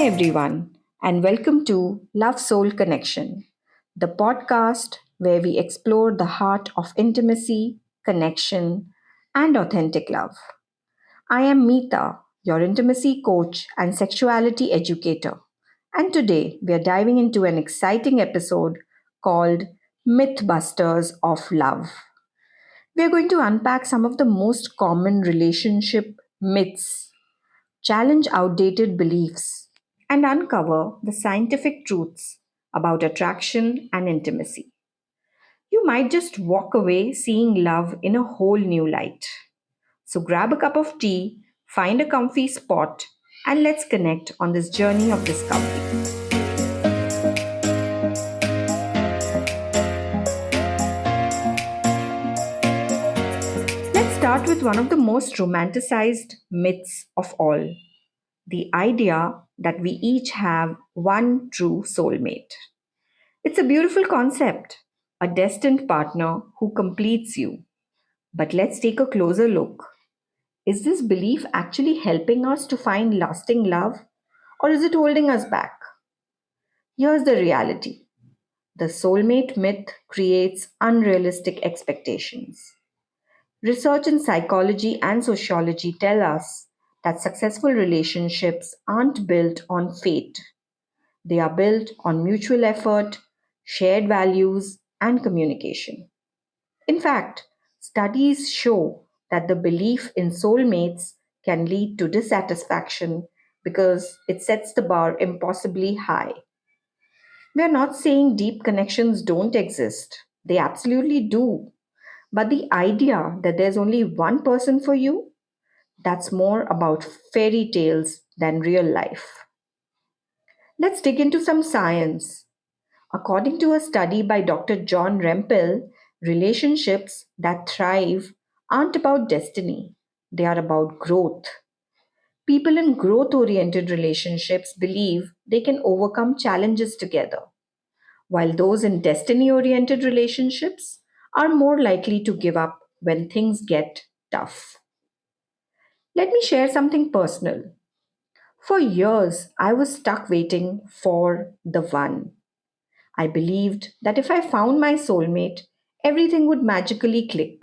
everyone, and welcome to Love Soul Connection, the podcast where we explore the heart of intimacy, connection, and authentic love. I am Meeta, your intimacy coach and sexuality educator, and today we are diving into an exciting episode called Mythbusters of Love. We are going to unpack some of the most common relationship myths, challenge outdated beliefs, and uncover the scientific truths about attraction and intimacy. You might just walk away seeing love in a whole new light. So grab a cup of tea, find a comfy spot, and let's connect on this journey of discovery. Let's start with one of the most romanticized myths of all, the idea that we each have one true soulmate. It's a beautiful concept, a destined partner who completes you. But let's take a closer look. Is this belief actually helping us to find lasting love, or is it holding us back? Here's the reality: the soulmate myth creates unrealistic expectations. Research in psychology and sociology tell us that successful relationships aren't built on fate. They are built on mutual effort, shared values, and communication. In fact, studies show that the belief in soulmates can lead to dissatisfaction because it sets the bar impossibly high. We are not saying deep connections don't exist, they absolutely do. But the idea that there's only one person for you, that's more about fairy tales than real life. Let's dig into some science. According to a study by Dr. John Rempel, relationships that thrive aren't about destiny, they are about growth. People in growth oriented relationships believe they can overcome challenges together, while those in destiny oriented relationships are more likely to give up when things get tough. Let me share something personal. For years, I was stuck waiting for the one. I believed that if I found my soulmate, everything would magically click.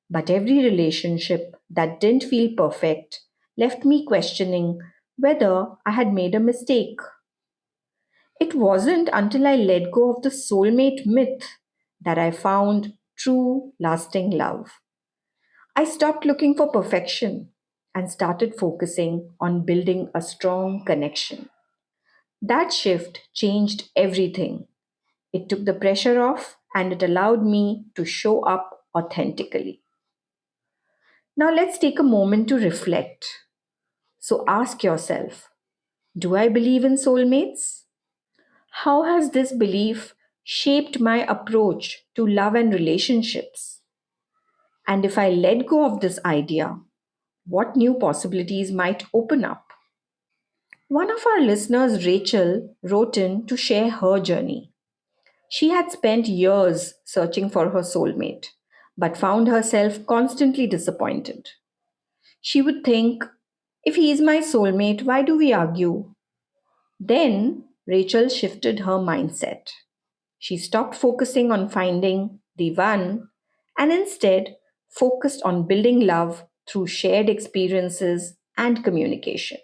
But every relationship that didn't feel perfect left me questioning whether I had made a mistake. It wasn't until I let go of the soulmate myth that I found true, lasting love. I stopped looking for perfection and started focusing on building a strong connection. That shift changed everything. It took the pressure off and it allowed me to show up authentically. Now let's take a moment to reflect. So ask yourself, do I believe in soulmates? How has this belief shaped my approach to love and relationships? And if I let go of this idea, what new possibilities might open up? One of our listeners, Rachel, wrote in to share her journey. She had spent years searching for her soulmate, but found herself constantly disappointed. She would think, if he is my soulmate, why do we argue? Then Rachel shifted her mindset. She stopped focusing on finding the one and instead focused on building love through shared experiences and communication.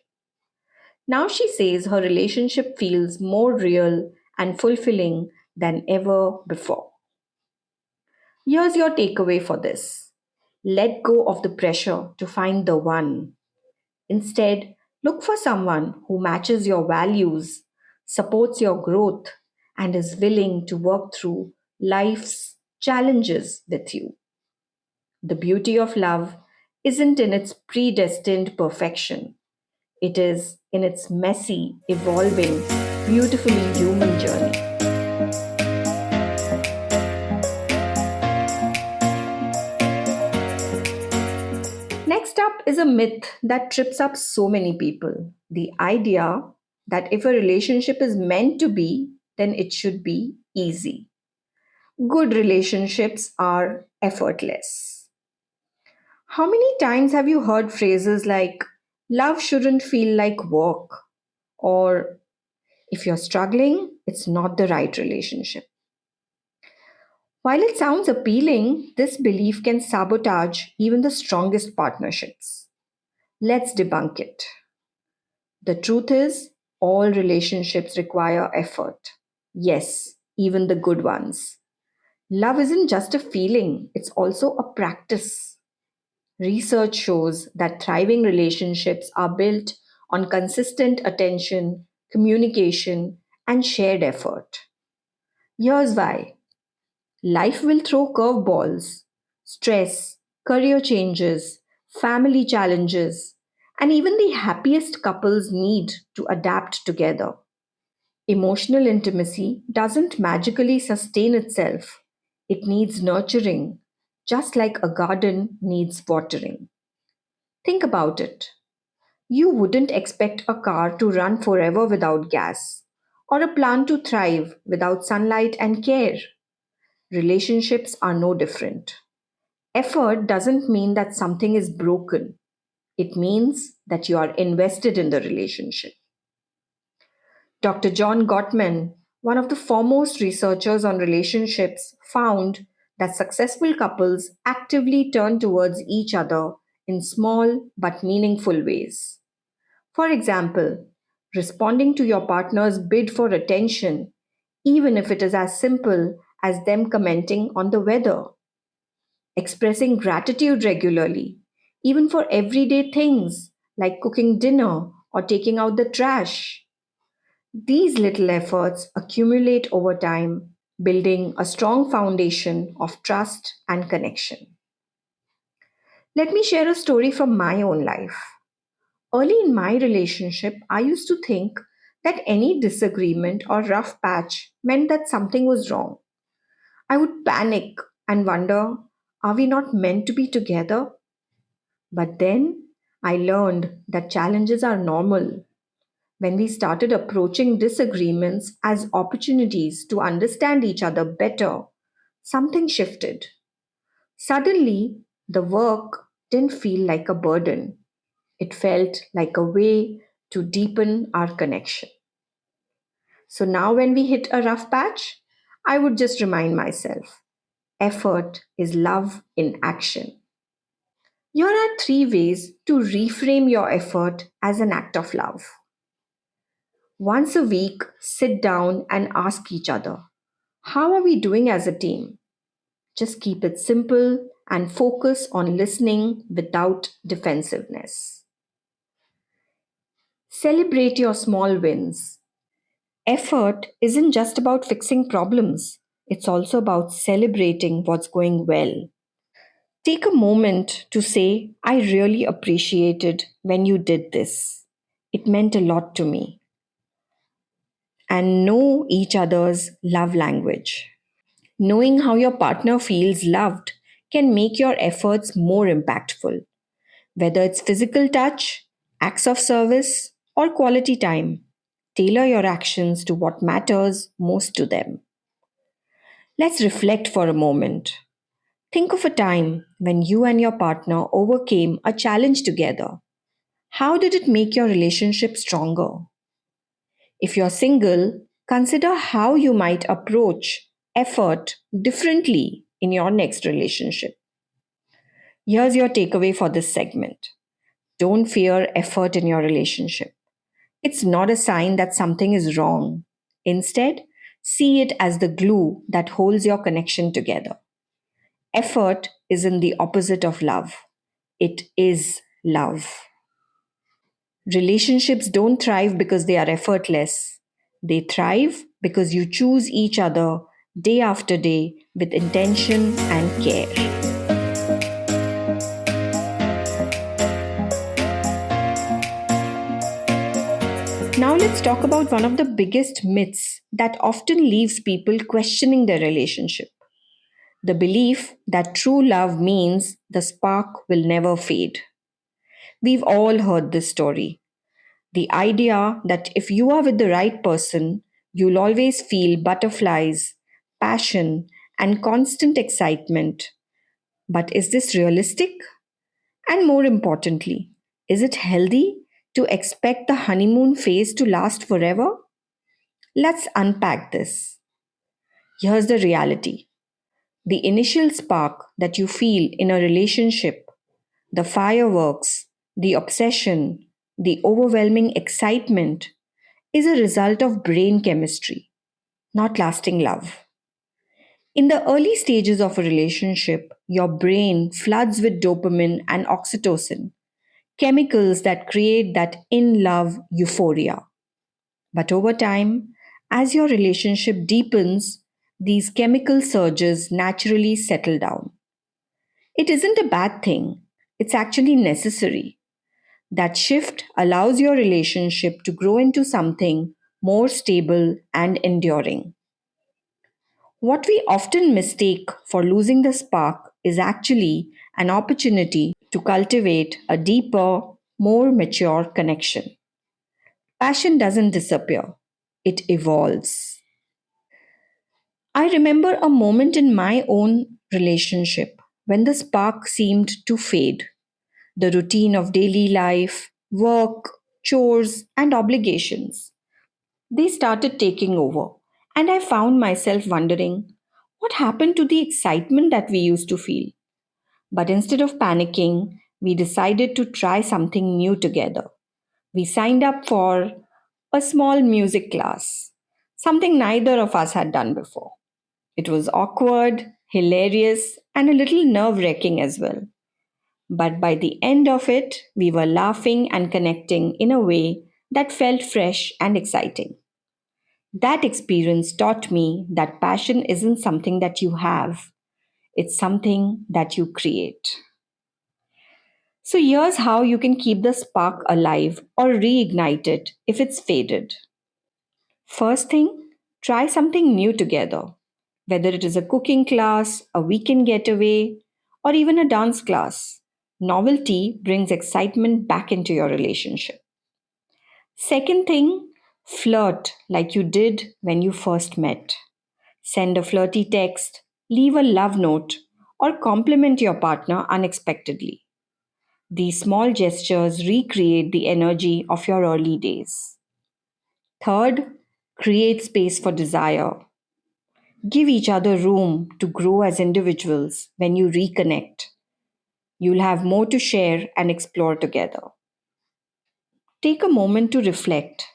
Now she says her relationship feels more real and fulfilling than ever before. Here's your takeaway for this: let go of the pressure to find the one. Instead, look for someone who matches your values, supports your growth, and is willing to work through life's challenges with you. The beauty of love isn't in its predestined perfection, it is in its messy, evolving, beautifully human journey. Next up is a myth that trips up so many people: the idea that if a relationship is meant to be, then it should be easy. Good relationships are effortless. How many times have you heard phrases like, love shouldn't feel like work, Or if you're struggling, it's not the right relationship. While it sounds appealing, this belief can sabotage even the strongest partnerships. Let's debunk it. The truth is, all relationships require effort. Yes, even the good ones. Love isn't just a feeling, it's also a practice. Research shows that thriving relationships are built on consistent attention, communication, and shared effort. Here's why: life will throw curveballs, stress, career changes, family challenges, and even the happiest couples need to adapt together. Emotional intimacy doesn't magically sustain itself, it needs nurturing, just like a garden needs watering. Think about it. You wouldn't expect a car to run forever without gas, or a plant to thrive without sunlight and care. Relationships are no different. Effort doesn't mean that something is broken, it means that you are invested in the relationship. Dr. John Gottman, one of the foremost researchers on relationships, found that successful couples actively turn towards each other in small but meaningful ways. For example, responding to your partner's bid for attention, even if it is as simple as them commenting on the weather, expressing gratitude regularly, even for everyday things like cooking dinner or taking out the trash. These little efforts accumulate over time, building a strong foundation of trust and connection. Let me share a story from my own life. Early in my relationship, I used to think that any disagreement or rough patch meant that something was wrong. I would panic and wonder, are we not meant to be together? But then I learned that challenges are normal. When we started approaching disagreements as opportunities to understand each other better, something shifted. Suddenly, the work didn't feel like a burden. It felt like a way to deepen our connection. So now, when we hit a rough patch, I would just remind myself: effort is love in action. Here are three ways to reframe your effort as an act of love. Once a week, sit down and ask each other, how are we doing as a team? Just keep it simple and focus on listening without defensiveness. Celebrate your small wins. Effort isn't just about fixing problems, it's also about celebrating what's going well. Take a moment to say, I really appreciated when you did this. It meant a lot to me. And know each other's love language. Knowing how your partner feels loved can make your efforts more impactful, whether it's physical touch, acts of service, or quality time. Tailor your actions to what matters most to them. Let's reflect for a moment. Think of a time when you and your partner overcame a challenge together. How did it make your relationship stronger? If you're single, consider how you might approach effort differently in your next relationship. Here's your takeaway for this segment: don't fear effort in your relationship. It's not a sign that something is wrong. Instead, see it as the glue that holds your connection together. Effort isn't the opposite of love, it is love. Relationships don't thrive because they are effortless. They thrive because you choose each other day after day with intention and care. Now, let's talk about one of the biggest myths that often leaves people questioning their relationship: the belief that true love means the spark will never fade. We've all heard this story. The idea that if you are with the right person, you'll always feel butterflies, passion, and constant excitement. But is this realistic? And more importantly, is it healthy? to expect the honeymoon phase to last forever? Let's unpack this. Here's the reality: the initial spark that you feel in a relationship, the fireworks, the obsession, the overwhelming excitement, is a result of brain chemistry, not lasting love. In the early stages of a relationship, your brain floods with dopamine and oxytocin, chemicals that create that in love euphoria. But over time, as your relationship deepens, these chemical surges naturally settle down. It isn't a bad thing, it's actually necessary. That shift allows your relationship to grow into something more stable and enduring. What we often mistake for losing the spark is actually an opportunity to cultivate a deeper, more mature connection. Passion doesn't disappear, it evolves. I remember a moment in my own relationship when the spark seemed to fade. The routine of daily life, work, chores, and obligations, they started taking over, and I found myself wondering what happened to the excitement that we used to feel. But instead of panicking, we decided to try something new together. We signed up for a small music class, something neither of us had done before. It was awkward, hilarious, and a little nerve wracking as well. But by the end of it, we were laughing and connecting in a way that felt fresh and exciting. That experience taught me that passion isn't something that you have, it's something that you create. So, here's how you can keep the spark alive or reignite it if it's faded. First thing, try something new together. Whether it is a cooking class, a weekend getaway, or even a dance class, novelty brings excitement back into your relationship. Second thing, flirt like you did when you first met. Send a flirty text, leave a love note, or compliment your partner unexpectedly. These small gestures recreate the energy of your early days. Third, create space for desire. Give each other room to grow as individuals when you reconnect. You'll have more to share and explore together. Take a moment to reflect.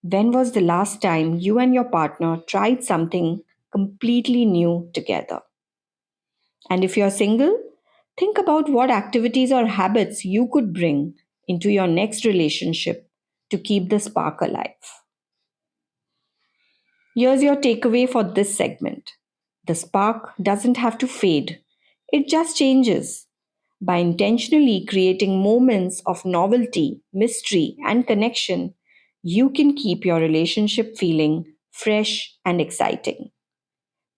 When was the last time you and your partner tried something completely new together? And if you're single, think about what activities or habits you could bring into your next relationship to keep the spark alive. Here's your takeaway for this segment: the spark doesn't have to fade, it just changes. By intentionally creating moments of novelty, mystery, and connection, you can keep your relationship feeling fresh and exciting.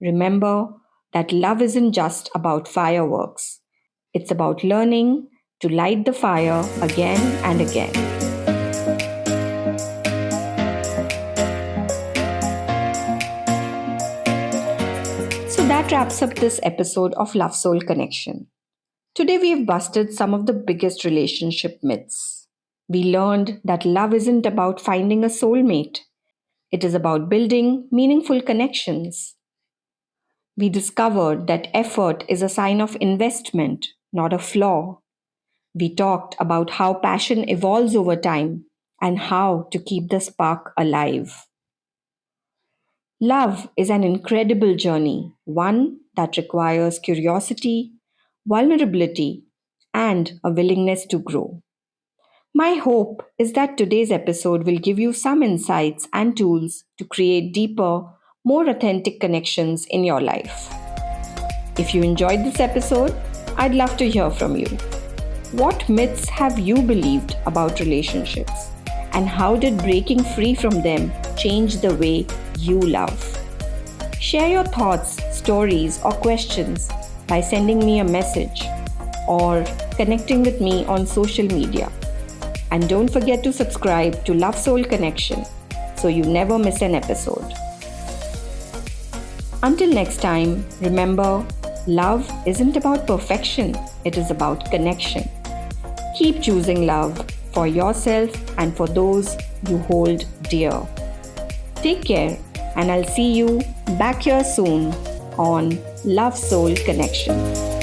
Remember that love isn't just about fireworks, it's about learning to light the fire again and again. So that wraps up this episode of Love Soul Connection. Today we have busted some of the biggest relationship myths. We learned that love isn't about finding a soulmate, it is about building meaningful connections. We discovered that effort is a sign of investment, not a flaw. We talked about how passion evolves over time and how to keep the spark alive. Love is an incredible journey, one that requires curiosity, vulnerability, and a willingness to grow. My hope is that today's episode will give you some insights and tools to create deeper, more authentic connections in your life. If you enjoyed this episode, I'd love to hear from you. What myths have you believed about relationships? And how did breaking free from them change the way you love? Share your thoughts, stories, or questions by sending me a message or connecting with me on social media. And don't forget to subscribe to Love Soul Connection so you never miss an episode. Until next time, remember, love isn't about perfection, it is about connection. Keep choosing love, for yourself and for those you hold dear. Take care, and I'll see you back here soon on Love Soul Connection.